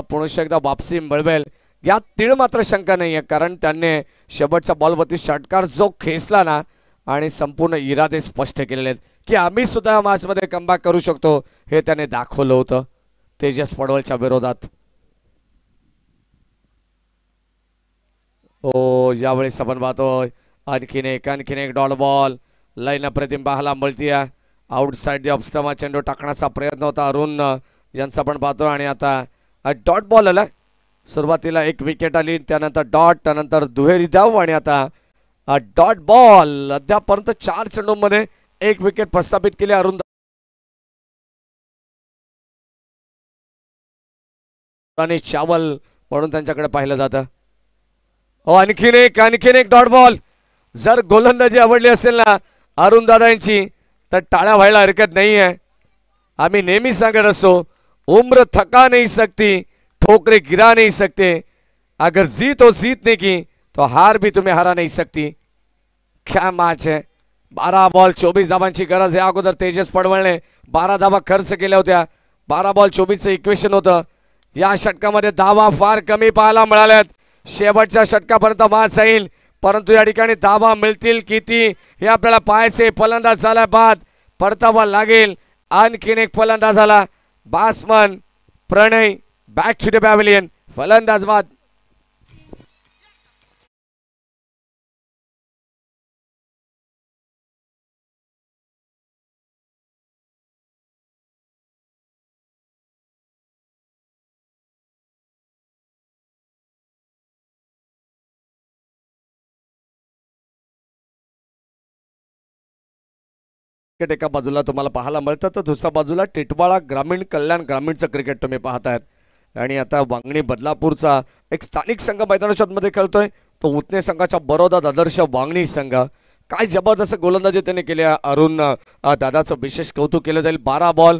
पुन्हा एकदा वापसी मिळवेल यात तीळ मात्र शंका नाही आहे. कारण त्यांनी शेवटच्या बॉलवरती षटकार जो खेचला ना आणि संपूर्ण इरादे स्पष्ट केलेले आहेत की आम्ही सुद्धा या मॅच मध्ये कमबॅक करू शकतो हे त्याने दाखवलं होतं तेजस पडवळच्या विरोधात. हो यावेळेस आपण पाहतोय आणखीन एक डॉट बॉल. लाईन अप्रतिम पाहायला मिळतीये. आउटसाइड द ऑफ स्टंप चेंडू टाकण्याचा प्रयत्न होता अरुण यांचा पण पाहतो आणि आता डॉट बॉल आला. सुरुवातीला एक विकेट आली त्यानंतर डॉट त्यानंतर दुहेरी धाव आणि आता डॉट बॉल. अद्यापर्यंत 4 चेंडूंमध्ये 1 विकेट प्रस्थापित केली अरुण आणि चावल म्हणून त्यांच्याकडे पाहिलं जातं. हो आणखीन एक डॉट बॉल. जर गोलंदाजी आवडली असेल ना अरुण दादा यांची तर टाळ्या व्हायला हरकत नाही आहे. आम्ही नेहमी सांगत असो, उम्र थका नहीं सकती, ठोकरे गिरा नहीं सकते, अगर जीत हो जीतने की तो हार भी तुम्हें हरा नहीं सकती. क्या मॅच आहे. 12 बॉल 24 धाबांची गरज आहे. अगोदर तेजस पडवळने 12 धाबा खर्च केल्या होत्या. 12 बॉल 24चं इक्वेशन होतं. या षटकामध्ये धावा फार कमी पाहायला मिळाल्यात. शेवटच्या षटकापर्यंत मॅच जाईल, परंतु या ठिकाणी धावा मिळतील किती हे आपल्याला पाहायचे. फलंदाज झाला बाद, परतावा लागेल. आणखीन एक फलंदाज झाला, batsman Pranay back to the pavilion. फलंदाज बाद. क्रिकेट एका बाजूला तुम्हाला पाहायला मिळतं, तर दुसऱ्या बाजूला टिटवाळा ग्रामीण कल्याण ग्रामीणचं क्रिकेट तुम्ही पाहतायत. आणि आता वांगणी बदलापूरचा एक स्थानिक संघ मैदानाच्या मध्ये खेळतोय, तो उतने संघाच्या बरोदा आदर्श वांगणी संघ. काय जबरदस्त गोलंदाजी त्याने केली. अरुण दादाचं विशेष कौतुक केलं जाईल. 12 बॉल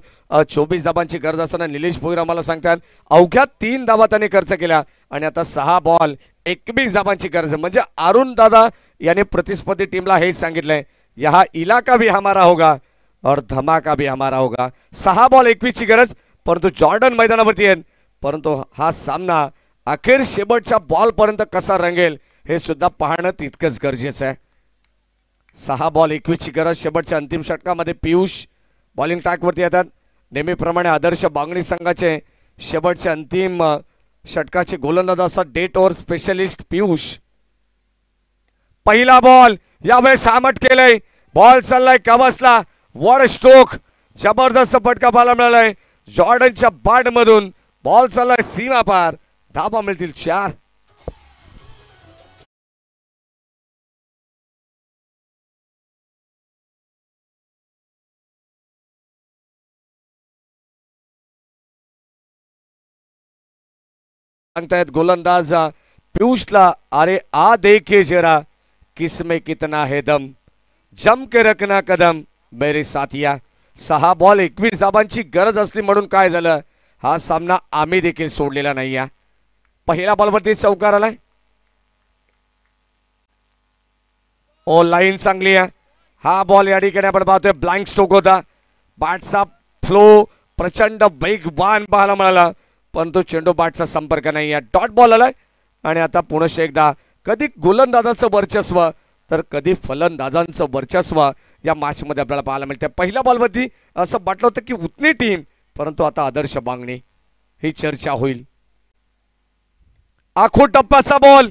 24 धाबांची गरज असताना निलेश भोईर आम्हाला सांगतात अवघ्या 3 धाबा त्याने खर्च केल्या. आणि आता 6 बॉल 21 धाबांची गरज. म्हणजे अरुण दादा याने प्रतिस्पर्धी टीमला हेच सांगितलंय, यहा इलाका भी हमारा होगा और धमाका भी हमारा होगा. 6 बॉल 21 ची गरज, परंतु जॉर्डन मैदानावरती आहे. परंतु हा सामना अखेर शेवटच्या बॉल पर्यंत कसा रंगेल हे सुद्धा पाहणं तितकंच गरजेचं आहे. 6 बॉल 21 ची गरज. शेवटच्या अंतिम षटकामध्ये पियुष बॉलिंग ट्रॅकवरती येतात. नेहमीप्रमाणे आदर्श बांगणी संघाचे शेवटचे अंतिम षटकाचे गोलंदाज असतात डेट ओव्हर स्पेशलिस्ट पियुष. पहिला बॉल यावेळेस सामट केलंय. बॉल चाललाय कवसला. वॉड स्ट्रोक, जबरदस्त फटका पाहायला मिळालाय जॉर्डनच्या बॅट मधून. बॉल चाललाय सीमा पार. धाबा मिळतील 4. सांगतायत गोलंदाज पियुषला, अरे आ देखे जरा किसमें कितना है दम, जम के रखना कदम मेरे साथिया. 6 बॉल 21 धाबांची गरज असली म्हणून काय झालं, हा सामना आम्ही देखील सोडलेला नाही. पहिल्या बॉलवरती चौकार आलाय. ओ लाईन चांगली आहे. हा बॉल या ठिकाणी आपण पाहतोय ब्लँक स्ट्रोक होता. बॅटचा फ्लो प्रचंड वेगवान पाहायला मिळाला, परंतु चेंडू बॅटचा संपर्क नाही आहे. डॉट बॉल आलाय. आणि आता पुन्हा एकदा कधी गोलंदाजाचं वर्चस्व तर कधी फलंदाजांचं वर्चस्व या मॅच मध्ये आपल्याला पाहायला मिळते. पहिल्या बॉलवरती असं वाटलं होतं की उतनी टीम, परंतु आता आदर्श बांगणी ही चर्चा होईल. आखो टप्प्याचा बॉल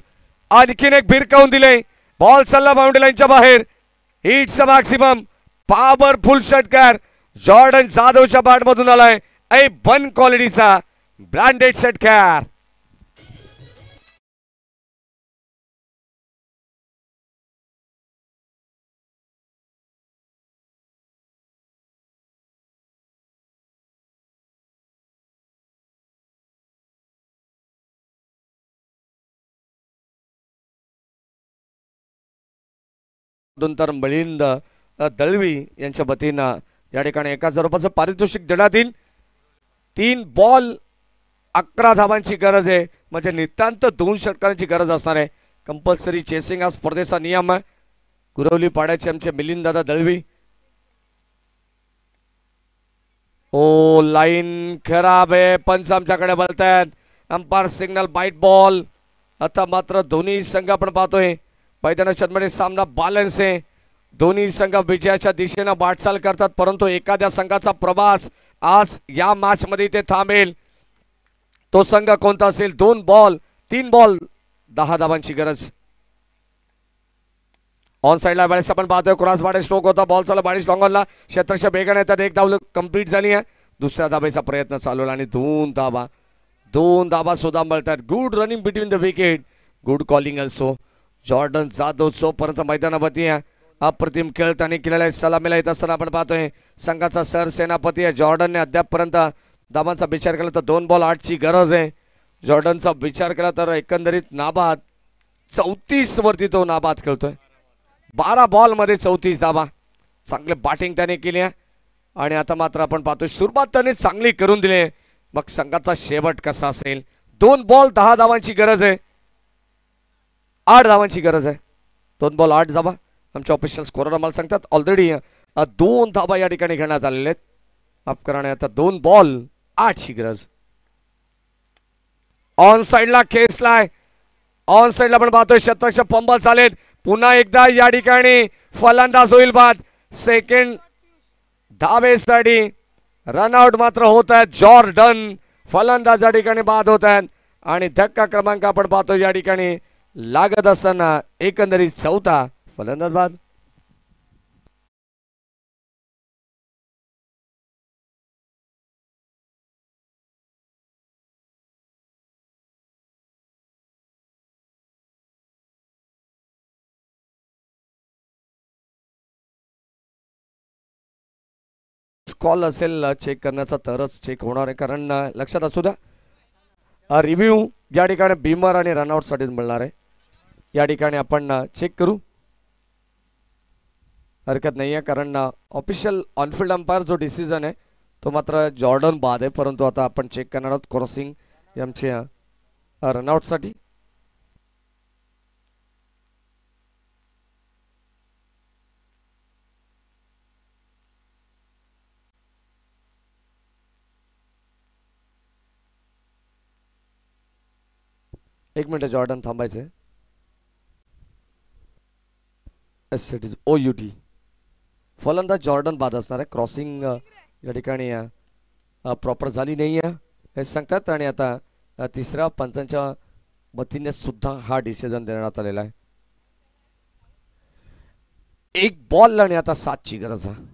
आणखीन एक भिरकावून दिले. बॉल चालला बाउंड्री लाईनच्या बाहेर. हिट्स मॅक्सिमम पॉवरफुल षटकार जॉर्डन जाधवच्या बॅट मधून आलाय. A1 क्वालिटीचा ब्रँडेड षटकार. तर मिलिंद दळवी यांच्या वतीनं या ठिकाणी 1000 रुपयाचं पारितोषिक देण्यात येईल. 3 बॉल 11 धाबांची गरज आहे, म्हणजे नितांत 2 षटकांची गरज असणार आहे. कंपल्सरी चेसिंग हा स्पर्धेचा नियम आहे. गुरवली पाड्याचे आमचे मिलिंद दादा दळवी. ओ लाईन खराब आहे. पंच आमच्याकडे बोलतायत. Umpire signal wide ball. आता मात्र दोन्ही संघ आपण पाहतोय मैदानाच्या मध्ये सामना बॅलन्स आहे. दोन्ही संघ विजयाच्या दिशेने वाटचाल करतात, परंतु एखाद्या संघाचा प्रवास आज या मॅच मध्ये इथे थांबेल. तो संघ कोणता असेल. 2 बॉल 3 बॉल 10 धाबांची गरज. ऑन साइडला वेळेस आपण पाहतोय क्रॉस बाडे स्ट्रोक होता. बॉल चालला बाडीस लॉंगॉनला. क्षेत्रक्षा वेगाने येतात. 1 धाव कंप्लीट झाली आहे. दुसऱ्या धाबेचा प्रयत्न चालू आणि 2 धाबा सुद्धा मिळतात. Good running between the wicket. Good calling also. Jordan Jadhav जोपर्यंत मैदानावरती अप्रतिम खेळताना केलेला सलामीला येत असताना आपण पाहतोय संघाचा सरसेनापती आहे. जॉर्डनने अद्यापपर्यंत धाबांचा विचार केला तर 2 बॉल 8 ची गरज आहे. जॉर्डनचा विचार केला तर एकंदरीत नाबाद 34 वरती तो नाबाद खेळतोय. 12 बॉल मध्ये 34 धाबा. चांगले बॅटिंग त्याने केली आहे आणि आता मात्र आपण पाहतोय सुरुवात त्याने चांगली करून दिली. मग संघाचा शेवट कसा असेल. 2 बॉल 10 धावांची गरज आहे. 8 धावांची गरज आहे. 2 बॉल 8 धावा आमचे ऑफिशियल स्कोरर आम्हाला सांगतात. ऑलरेडी 2 धावा या ठिकाणी घेण्यात आलेले आहेत. माफ करा आता 2 बॉल 8 ची गरज. ऑन साइडला खेचलाय. ऑन साइडला पण पाहतोय शतक पंबल चालेल. पुन्हा एकदा या ठिकाणी फलंदाज होईल बाद. सेकंड धावेसाठी रनआउट मात्र होत आहे. जॉर्डन फलंदाज या ठिकाणी बाद होत आहेत आणि धक्का क्रमांक आपण पाहतो या ठिकाणी लागत असताना एकंदरीत 4था फलंदाज बाद. कॉल असेल चेक करण्याचा तरच चेक होणार आहे. कारण लक्षात असू द्या रिव्ह्यू या ठिकाणी बीमर आणि रनआउट साठीच मिळणार आहे. या ठिकाणी आपण चेक करू हरकत नाही आहे. कारण ऑफिशियल ऑनफिल्ड अंपायर जो डिसिजन आहे तो मात्र जॉर्डन बाद आहे. परंतु आता आपण चेक करणार आहोत क्रॉसिंग यांच्या रनआउट साठी. एक मिनिट जॉर्डन थांबायचे. It is OUT. फलंदाज जॉर्डन बाद असणार आहे. क्रॉसिंग या ठिकाणी प्रॉपर झाली नाही आहे हे सांगतात आणि आता तिसऱ्या पंचांच्या मतीने सुद्धा हा डिसिजन देण्यात आलेला आहे. 1 बॉल आणि आता 7 ची गरज आहे.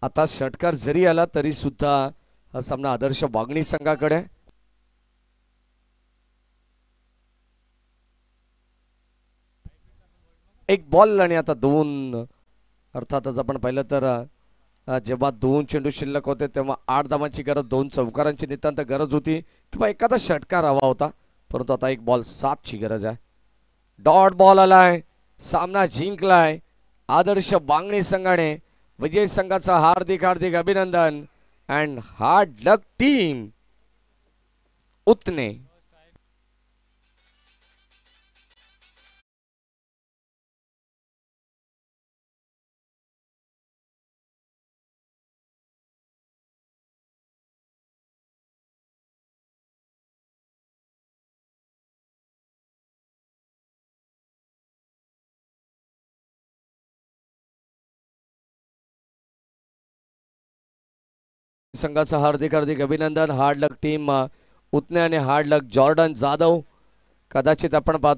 आता षटकार जरी आला तरी सुद्धा हा सामना आदर्श वागणी संघाकडे. एक बॉल आणि आता 2. अर्थातच आपण पाहिलं तर जेव्हा 2 चेंडू शिल्लक होते तेव्हा 8 धावांची गरज, 2 चौकारांची नितांत गरज होती किंवा एखादा षटकार हवा होता. परंतु आता 1 बॉल 7 ची गरज आहे. डॉट बॉल आलाय. सामना जिंकलाय आदर्श बांगणी संघाने. विजय संघाचा हार्दिक हार्दिक अभिनंदन अँड हार्ड लक टीम उतने. संघाचा हार्दिक हार्दिक अभिनंदन. हार्ड लक टीम उतने आणि हार्ड लक जॉर्डन जाधव. कदाचित आपण पाहतो